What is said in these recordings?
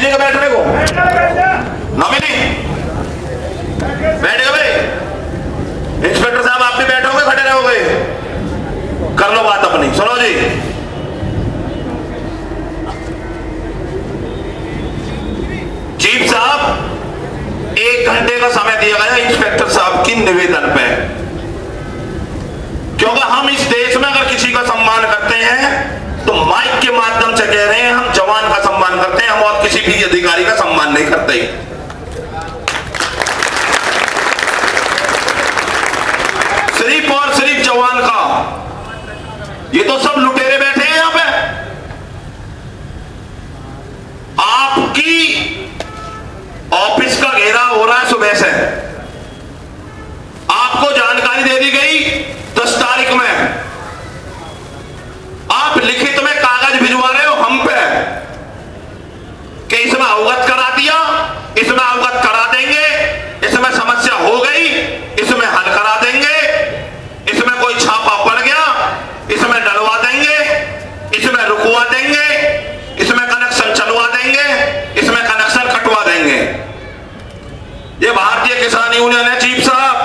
दीजिएगा बैठने को। नॉमिनी बैठेगा भाई। इंस्पेक्टर साहब आप भी बैठोगे खड़े रहोगे? कर लो बात अपनी। सुनो जी, चीफ साहब 1 घंटे का समय दिया गया इंस्पेक्टर साहब की निवेदन पे, क्योंकि हम इस देश में अगर किसी का सम्मान करते हैं तो माइक के माध्यम से कह रहे हैं हम जवान का सम्मान करते हैं, हम और किसी भी अधिकारी का सम्मान नहीं करते। सिर्फ और सिर्फ जवान का। ये तो सब लुटेरे बैठे हैं यहां पे। आपकी ऑफिस का घेराव हो रहा है सुबह से, आपको जानकारी दे दी गई 10 तारीख में, आप लिखित में कागज भिजवा रहे हो हम पे कि इसमें अवगत करा दिया, इसमें अवगत करा देंगे, इसमें समस्या हो गई, इसमें हल करा देंगे, इसमें कोई छापा पड़ गया इसमें डलवा देंगे, इसमें रुकवा देंगे, इसमें कनेक्शन चलवा देंगे, इसमें कनेक्शन कटवा देंगे। ये भारतीय किसान यूनियन है चीफ साहब।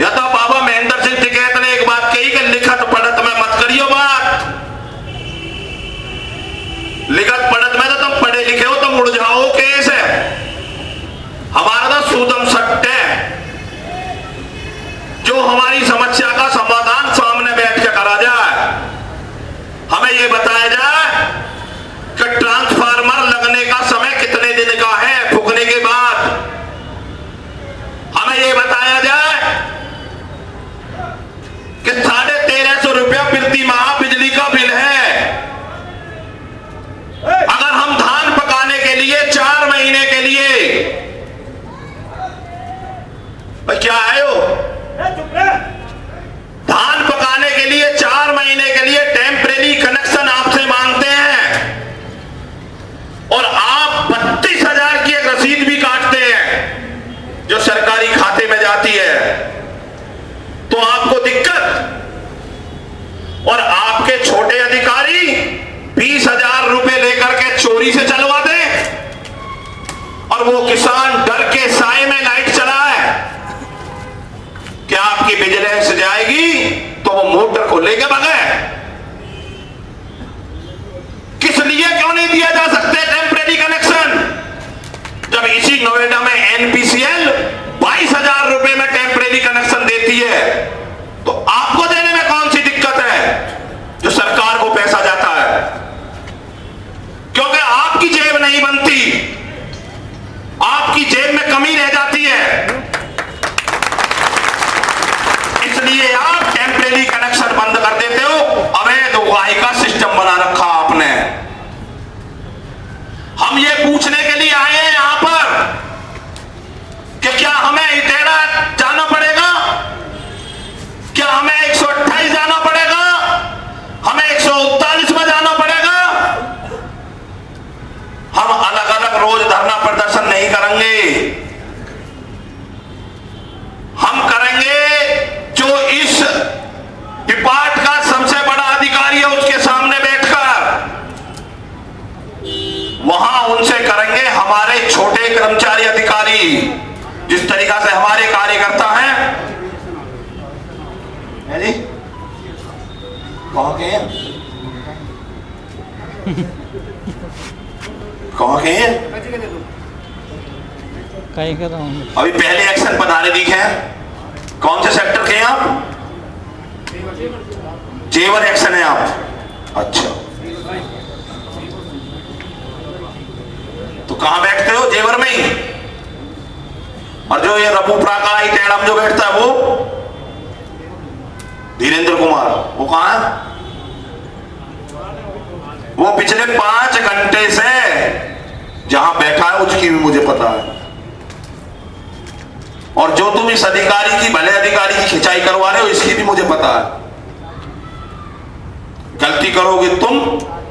या तो बाबा महेंद्र सिंह टिकैत ने एक बात कही कि लिखत पढ़त में मत करियो बात। लिखत पढ़त में तो तुम पढ़े लिखे हो, तुम उड़ जाओ केस है। हमारा तो सूदम सट्ट है जो हमारी समस्या का समाधान सामने बैठ के करा जाए। हमें यह बताया जाए कि ट्रांसफार्मर लगने का समय कितने दिन का है फूकने के बाद। हमें यह बताया जाए कि 1350 रुपया प्रति माह बिजली का बिल है। अगर हम धान पकाने के लिए 4 महीने के लिए, क्या है वो, धान पकाने के लिए 4 महीने के लिए टेम्परेरी कनेक्शन आपसे मांगते हैं और आप 32,000 की एक रसीद भी काटते हैं जो सरकारी खाते में जाती है, तो आपको दिक्कत। और आपके छोटे अधिकारी 20,000 रुपए लेकर के चोरी से चलवा दें और वो किसान डर के साए में लाइट चलाए। क्या आपकी विजिलेंस जाएगी तो वो मोटर को लेके भागे? किस लिए क्यों नहीं दिया जा सकते टेम्परेरी कनेक्शन? जब इसी नोएडा में एनपीसीएल 22,000 रुपए में टेम्परेरी कनेक्शन देती है, तो आपको देने में कौन सी दिक्कत है जो सरकार को पैसा जाता है? क्योंकि आपकी जेब नहीं बनती, आपकी जेब में कमी रह जाती है, इसलिए आप टेम्परेरी कनेक्शन बंद कर देते हो। अवैध उगाही का सिस्टम बना रखा आपने। हम ये पूछने के लिए आए हैं यहां पर कि क्या हमें इटेड़ा जाना पड़ेगा, क्या हमें 128 जाना पड़ेगा, हमें 139 में जाना पड़ेगा? हम अलग अलग रोज धरना प्रदर्शन नहीं करेंगे, हम करेंगे जो इस डिपार्ट का सबसे बड़ा अधिकारी है उसके सामने बैठकर, वहां उनसे करेंगे। हमारे छोटे कर्मचारी अधिकारी जिस तरीका से हमारे कार्यकर्ता हैं, है जी, कहां के हैं, कहां के हैं? कहीं कर रहा हूं अभी पहले एक्शन पधारे दिखे हैं। कौन से सेक्टर के हैं आप? जेवर एक्शन है आप। अच्छा, तो कहां बैठते हो? जेवर में ही। और जो ये रबूपुरा का टेड़म जो बैठता है वो धीरेन्द्र कुमार, वो कहां है? वो पिछले 5 घंटे से जहां बैठा है उसकी भी मुझे पता है। और जो तुम इस अधिकारी की, भले अधिकारी की खिंचाई करवा रहे हो, इसकी भी मुझे पता है। गलती करोगे तुम,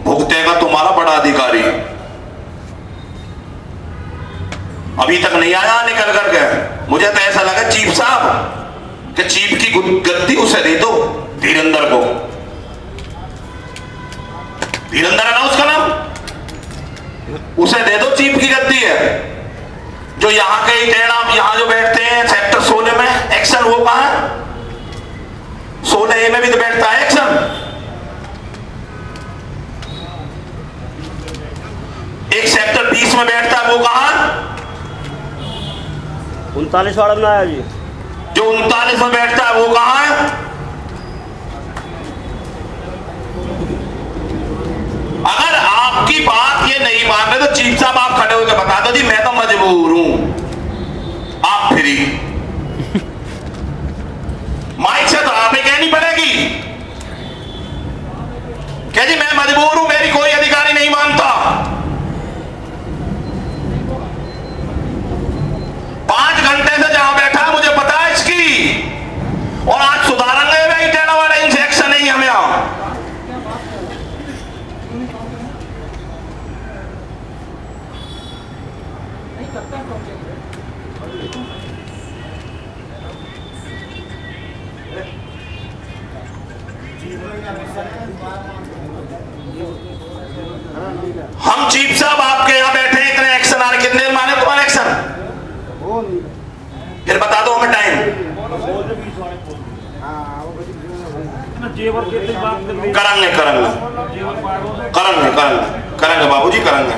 भुगतेगा तुम्हारा बड़ा अधिकारी। अभी तक नहीं आया निकल कर गए। मुझे तो ऐसा लगा चीफ साहब कि चीफ की गद्दी उसे दे दो, धीरेन्द्र को। धीरेन्द्र है ना उसका नाम? उसे दे दो चीफ की गद्दी है। जो यहां के टेढ़ा यहां जो बैठते हैं सेक्टर 16 में एक्शन, वो कहां है? 16A में भी तो बैठता है एक्शन। एक सेक्टर 20 में बैठता है, वो कहां? 39 वार्ड में आया जी। जो 39 में बैठता है वो कहां है? अगर आपकी बात ये नहीं मान रहे तो चीफ साहब आप खड़े होकर बता दो जी मैं तो मजबूर हूं, आप फ्री। माइक से तो आप ही कहनी पड़ेगी क्या जी मैं मजबूर हूं, मेरी कोई अधिकारी नहीं मानता। 5 घंटे से जहां बैठा है मुझे पता है इसकी, और आज सुधारेंगे भाई टेढ़ा वाला इनसे एक्शन नहीं हमें। हम चीफ साहब आपके यहां बैठे हैं, इतने एक्शन आ रहे, कितने माने तुम्हारे एक्शन? फिर बता दो हमें टाइम। करेंगे करेंगे करेंगे करेंगे करेंगे बाबूजी करेंगे।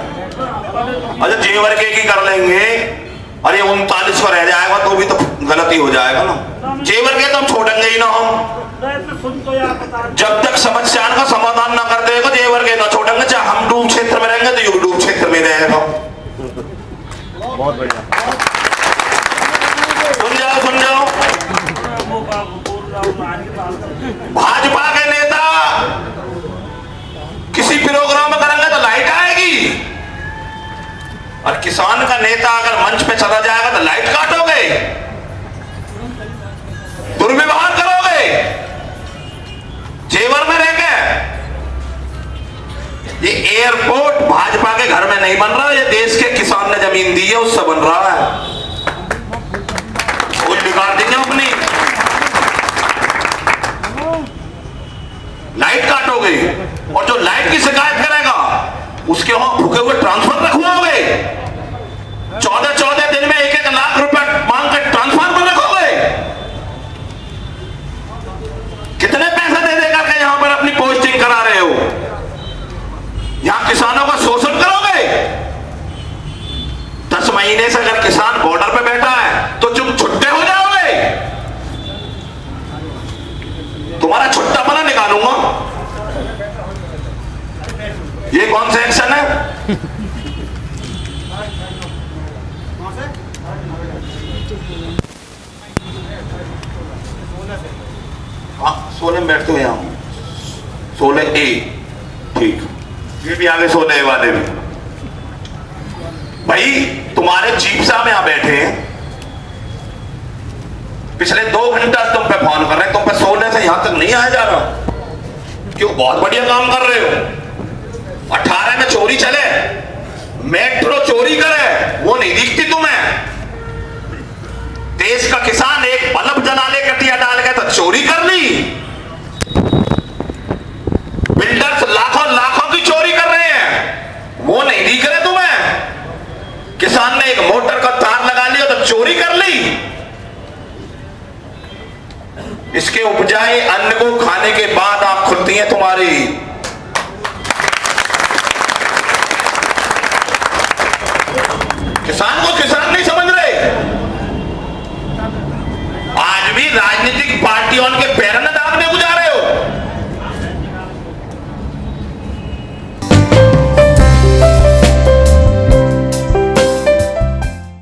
अच्छा जेवर के की कर लेंगे, अरे 39 को रह जाएगा तो भी तो गलती हो जाएगा ना। जेवर के तो हम छोड़ेंगे ही ना, हम जब तक समस्या का समाधान ना कर देगा जेवर के ना छोड़ेंगे। चाहे हम डूब क्षेत्र में रहेंगे तो ये डूब क्षेत्र में रहेगा। बहुत बढ़िया, सुन जाओ। भाजपा के नेता किसी प्रोग्राम में करेंगे तो लाइट आएगी, और किसान का नेता अगर मंच पे चला जाएगा तो लाइट काटोगे, दुर्व्यवहार करोगे जेवर में रहकर। ये एयरपोर्ट भाजपा के घर में नहीं बन रहा, ये देश के किसान ने जमीन दी है उससे बन रहा है। कुछ बिगाड़ देंगे अपनी, लाइट काटोगे, और जो लाइट की शिकायत करेगा उसके वहां भूखे हुए ट्रांसफर रखवाओगे। 14 दिन में 1-1 लाख रुपए मांग कर ट्रांसफर पर रखोगे। कितने पैसे दे देकर के यहां पर अपनी पोस्टिंग करा रहे हो? यहां किसानों का शोषण करोगे। 10 महीने से अगर किसान बॉर्डर पे बैठा है तो तुम छुट्टे हो जाओगे, तुम्हारा छुट्टा बना निकालूंगा। ये कौन सा एक्शन है? हाँ 16 में बैठते हो यहाँ, 16A ठीक, ये भी आगे 16A वाले भी। भाई तुम्हारे चीफ साहब यहां बैठे हैं, पिछले 2 घंटा तुम पे फोन कर रहे हैं, तुम पे 16 से यहां तक नहीं आया जा रहा। क्यों? बहुत बढ़िया काम कर रहे हो। 18 में चोरी चले, मेट्रो चोरी करे, वो नहीं दिखती तुम्हें। देश का किसान एक बल्ब जला ले कटिया डाल के तो चोरी कर ली। बिल्डर्स लाखों की चोरी कर रहे हैं, वो नहीं दिख रहे तुम्हें। किसान ने एक मोटर का तार लगा लिया तो चोरी कर ली। इसके उपजाए अन्न को खाने के बाद आंख खुलती है तुम्हारी।